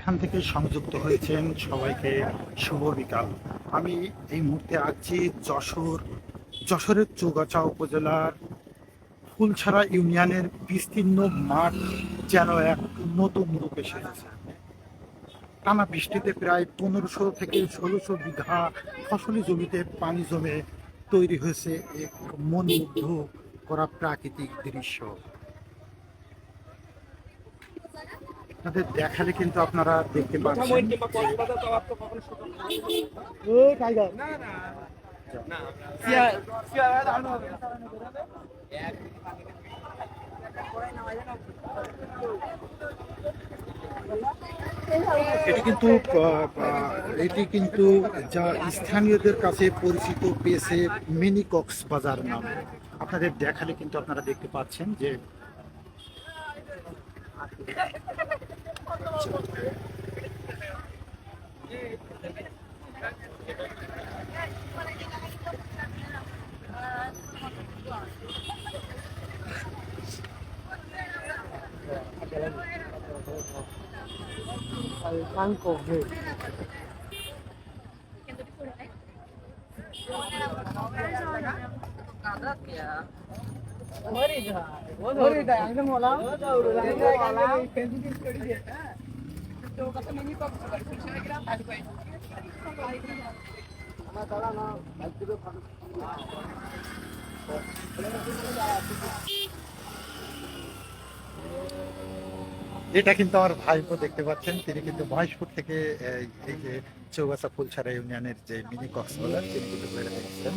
এখান থেকে সংযুক্ত হয়েছেন সবাইকে শুভ বিকাল। আমি এই মুহূর্তে আছি যশোরের চৌগাছা উপজেলার ফুলছড়া ইউনিয়নের বিস্তীর্ণ মাঠ যেন এক নতুন রূপে সেজেছে। টানা বৃষ্টিতে প্রায় 1500 থেকে 1600 বিঘা ফসলি জমিতে পানি জমে তৈরি হয়েছে এক মনোমুগ্ধ করা প্রাকৃতিক দৃশ্য। আপনাদের দেখালে কিন্তু আপনারা দেখতে পাচ্ছেন। এটি কিন্তু যা স্থানীয়দের কাছে পরিচিত পেয়েছে মিনি কক্সবাজার নামে। আপনাদের দেখালে কিন্তু আপনারা দেখতে পাচ্ছেন যে এটা কিন্তু আমার ভাইপো দেখতে পাচ্ছেন, তিনি কিন্তু মহেশপুর থেকে এই যে চৌগাছা ফুলছড়া ইউনিয়নের যে মিনি কক্সবাজার তিনি কিন্তু বেড়ে দেখছেন।